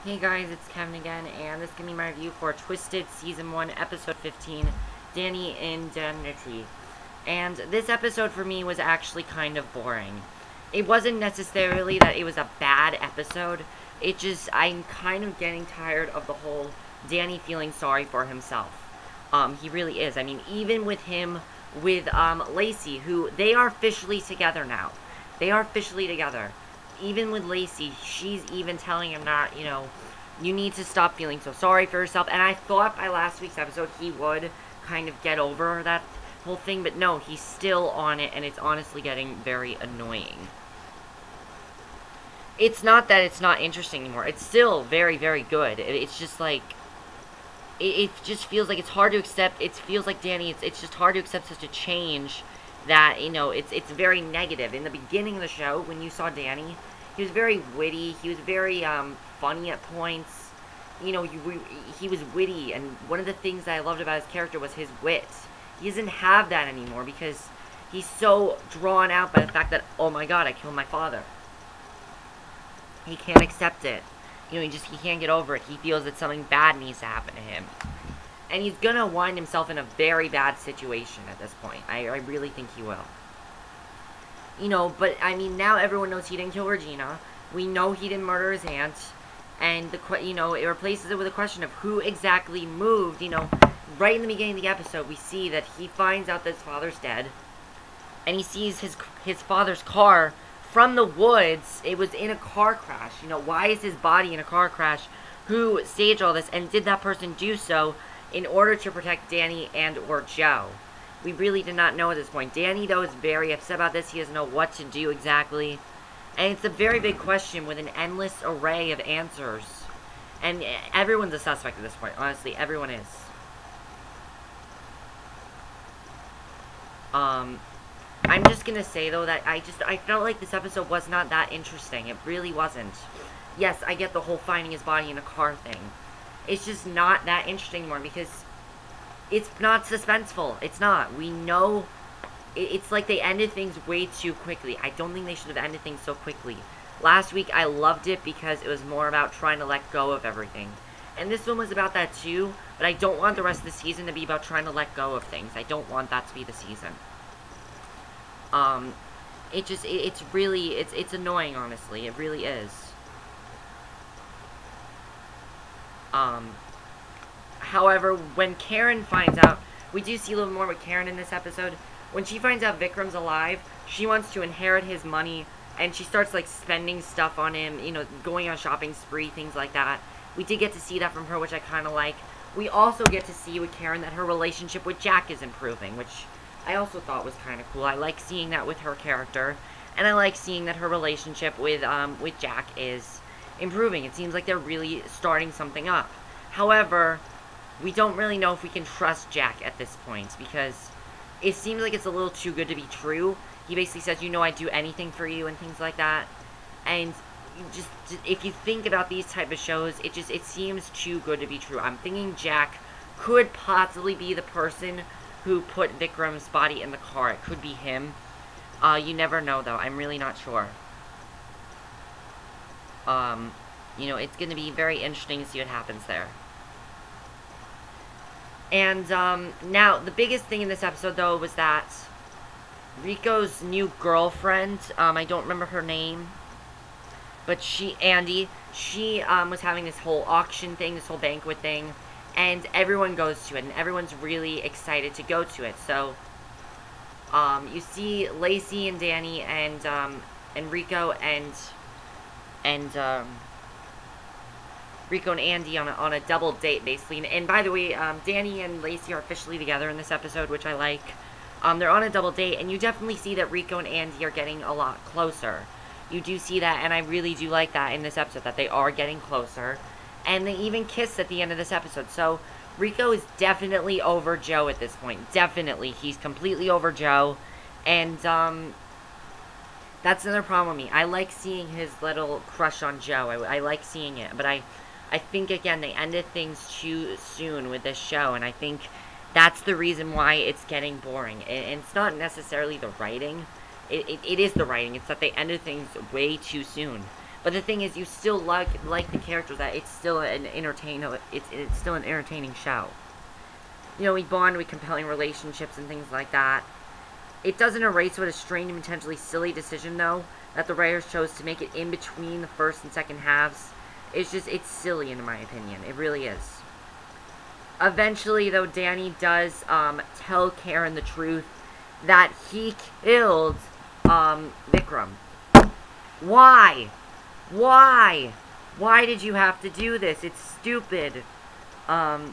Hey guys, it's Kevin again, and this is going to be my review for Twisted Season 1, Episode 15, Danny Indemnity. And this episode for me was actually kind of boring. It wasn't necessarily that it was a bad episode, I'm kind of getting tired of the whole Danny feeling sorry for himself. He really is. I mean, even with him, with Lacey, who, they are officially together now. They are officially together. Even with Lacey, she's even telling him not, you need to stop feeling so sorry for yourself. And I thought by last week's episode he would kind of get over that whole thing, but no, he's still on it, and it's honestly getting very annoying. It's not that it's not interesting anymore. It's still very, very good. It's just like, it just feels like it's hard to accept. It feels like Danny, it's just hard to accept such a change that, it's very negative. In the beginning of the show, when you saw Danny, he was very witty, he was very, funny at points, he was witty, and one of the things that I loved about his character was his wit. He doesn't have that anymore because he's so drawn out by the fact that, oh my god, I killed my father. He can't accept it. He can't get over it. He feels that something bad needs to happen to him. And he's gonna wind himself in a very bad situation at this point. I really think he will. But, I mean, now everyone knows he didn't kill Regina. We know he didn't murder his aunt. And, it replaces it with a question of who exactly moved. Right in the beginning of the episode, we see that he finds out that his father's dead. And he sees his father's car from the woods. It was in a car crash. Why is his body in a car crash? Who staged all this? And did that person do so in order to protect Danny and or Joe? We really did not know at this point. Danny, though, is very upset about this. He doesn't know what to do exactly. And it's a very big question with an endless array of answers. And everyone's a suspect at this point. Honestly, everyone is. I'm just gonna say, though, that I felt like this episode was not that interesting. It really wasn't. Yes, I get the whole finding his body in a car thing. It's just not that interesting anymore because it's not suspenseful. It's not. We know. It's like they ended things way too quickly. I don't think they should have ended things so quickly. Last week, I loved it because it was more about trying to let go of everything. And this one was about that too, but I don't want the rest of the season to be about trying to let go of things. I don't want that to be the season. It's annoying, honestly. It really is. However, when Karen finds out, we do see a little more with Karen in this episode. When she finds out Vikram's alive, she wants to inherit his money, and she starts, like, spending stuff on him, going on a shopping spree, things like that. We did get to see that from her, which I kind of like. We also get to see with Karen that her relationship with Jack is improving, which I also thought was kind of cool. I like seeing that with her character, and I like seeing that her relationship with Jack is improving. It seems like they're really starting something up. However, we don't really know if we can trust Jack at this point, because it seems like it's a little too good to be true. He basically says, I'd do anything for you, and things like that. And just if you think about these type of shows, it seems too good to be true. I'm thinking Jack could possibly be the person who put Vikram's body in the car. It could be him. You never know, though. I'm really not sure. It's going to be very interesting to see what happens there. And, now, the biggest thing in this episode, though, was that Rico's new girlfriend, I don't remember her name, but Andie, she was having this whole auction thing, this whole banquet thing, and everyone goes to it, and everyone's really excited to go to it. So, you see Lacey and Danny and Rico and Rico and Andie on a double date, basically. And by the way, Danny and Lacey are officially together in this episode, which I like. They're on a double date, and you definitely see that Rico and Andie are getting a lot closer. You do see that, and I really do like that in this episode, that they are getting closer. And they even kiss at the end of this episode. So, Rico is definitely over Joe at this point. Definitely. He's completely over Joe. And, that's another problem with me. I like seeing his little crush on Joe. I like seeing it. But I think, again, they ended things too soon with this show. And I think that's the reason why it's getting boring. And it's not necessarily the writing. It is the writing. It's that they ended things way too soon. But the thing is, you still like the characters. That it's still an it's still an entertaining show. You know, we bond with compelling relationships and things like that. It doesn't erase what a strange and potentially silly decision, though, that the writers chose to make it in between the first and second halves. It's silly in my opinion. It really is. Eventually, though, Danny does tell Karen the truth that he killed Vikram. Why? Why? Why did you have to do this? It's stupid. I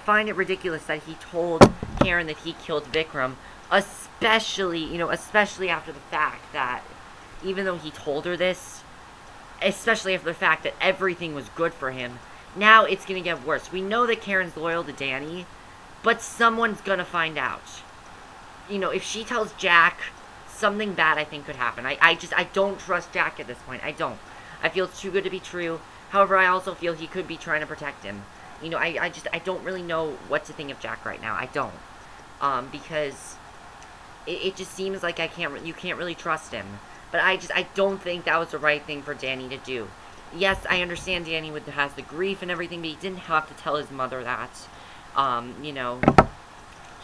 find it ridiculous that he told Karen that he killed Vikram, especially after the fact that, even though he told her this, especially after the fact that everything was good for him, now it's gonna get worse. We know that Karen's loyal to Danny, but someone's gonna find out. You know, if she tells Jack, something bad I think could happen. I don't trust Jack at this point. I don't. I feel it's too good to be true. However, I also feel he could be trying to protect him. You know, I don't really know what to think of Jack right now. I don't. Because it just seems like you can't really trust him. But I don't think that was the right thing for Danny to do. Yes, I understand Danny has the grief and everything, but he didn't have to tell his mother that, you know,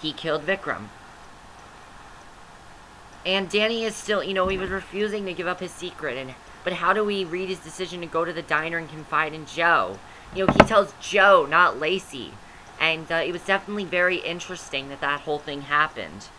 he killed Vikram. And Danny is still, you know, he was refusing to give up his secret, but how do we read his decision to go to the diner and confide in Joe? You know, he tells Joe, not Lacey. And it was definitely very interesting that whole thing happened.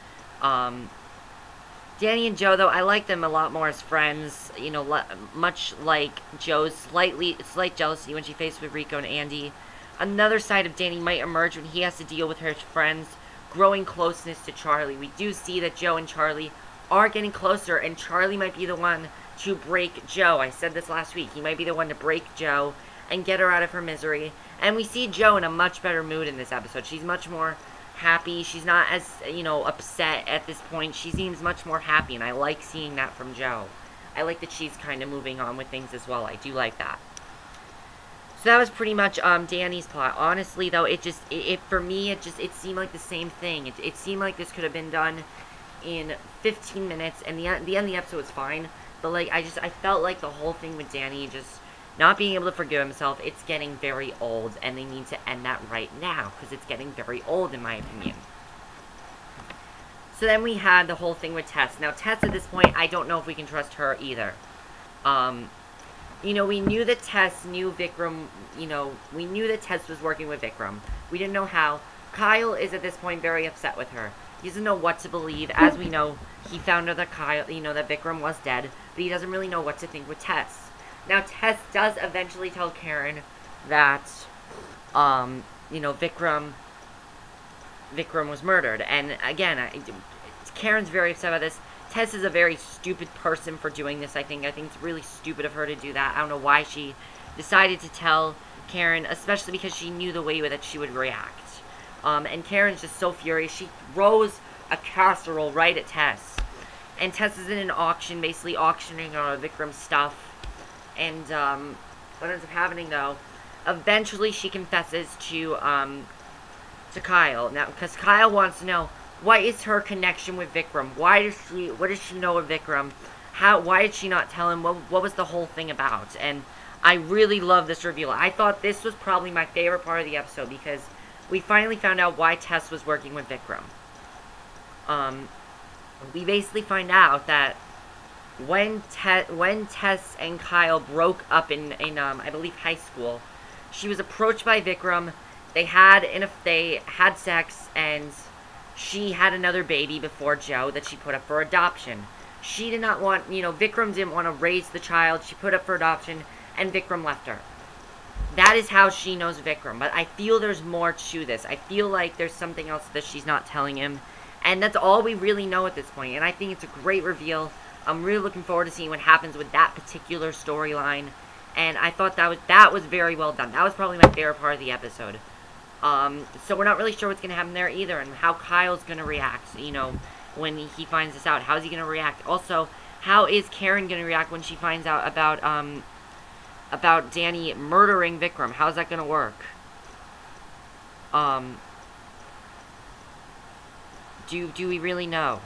Danny and Joe, though, I like them a lot more as friends. You know, much like Joe's slight jealousy when she faced with Rico and Andie. Another side of Danny might emerge when he has to deal with her friends' growing closeness to Charlie. We do see that Joe and Charlie are getting closer, and Charlie might be the one to break Joe. I said this last week. He might be the one to break Joe and get her out of her misery. And we see Joe in a much better mood in this episode. She's much more happy. She's not as, you know, upset at this point. She seems much more happy, and I like seeing that from Joe. I like that she's kind of moving on with things as well. I do like that. So that was pretty much Danny's plot. Honestly, though, for me, it seemed like the same thing. It seemed like this could have been done in 15 minutes, and the end of the episode was fine. But, like, I felt like the whole thing with Danny just not being able to forgive himself, it's getting very old, and they need to end that right now, because it's getting very old, in my opinion. So then we had the whole thing with Tess. Now, Tess, at this point, I don't know if we can trust her either. You know, we knew that Tess knew Vikram, you know, we knew that Tess was working with Vikram. We didn't know how. Kyle is, at this point, very upset with her. He doesn't know what to believe. As we know, he found out that that Vikram was dead, but he doesn't really know what to think with Tess. Now, Tess does eventually tell Karen that, you know, Vikram was murdered. And, again, Karen's very upset about this. Tess is a very stupid person for doing this, I think. I think it's really stupid of her to do that. I don't know why she decided to tell Karen, especially because she knew the way that she would react. And Karen's just so furious. She throws a casserole right at Tess. And Tess is in an auction, basically auctioning Vikram's stuff. And, what ends up happening, though, eventually she confesses to Kyle. Now, because Kyle wants to know, what is her connection with Vikram? What does she know of Vikram? Why did she not tell him? What was the whole thing about? And I really love this reveal. I thought this was probably my favorite part of the episode, because we finally found out why Tess was working with Vikram. We basically find out that when Tess and Kyle broke up in I believe high school, she was approached by Vikram. They had sex, and she had another baby before Joe that she put up for adoption. She did not want, you know, Vikram didn't want to raise the child. She put up for adoption, and Vikram left her. That is how she knows Vikram. But I feel there's more to this. I feel like there's something else that she's not telling him. And that's all we really know at this point. And I think it's a great reveal. I'm really looking forward to seeing what happens with that particular storyline. And I thought that was very well done. That was probably my favorite part of the episode. So we're not really sure what's going to happen there either, and how Kyle's going to react, you know, when he finds this out. How's he going to react? Also, how is Karen going to react when she finds out about Danny murdering Vikram? How's that going to work? Do we really know?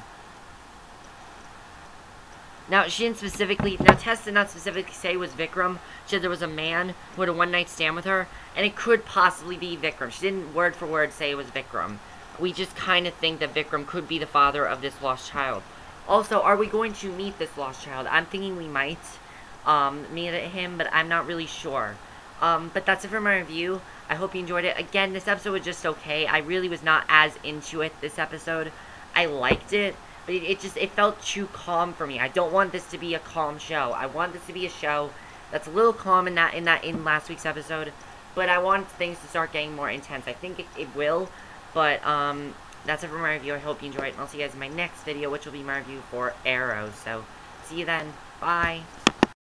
Now, Tess did not specifically say it was Vikram. She said there was a man who had a one-night stand with her, and it could possibly be Vikram. She didn't word for word say it was Vikram. We just kind of think that Vikram could be the father of this lost child. Also, are we going to meet this lost child? I'm thinking we might meet him, but I'm not really sure. But that's it for my review. I hope you enjoyed it. Again, this episode was just okay. I really was not as into it this episode. I liked it, but it felt too calm for me. I don't want this to be a calm show. I want this to be a show that's a little calm in last week's episode, but I want things to start getting more intense. I think it will, but that's it for my review. I hope you enjoyed it, and I'll see you guys in my next video, which will be my review for Arrow. So, see you then. Bye.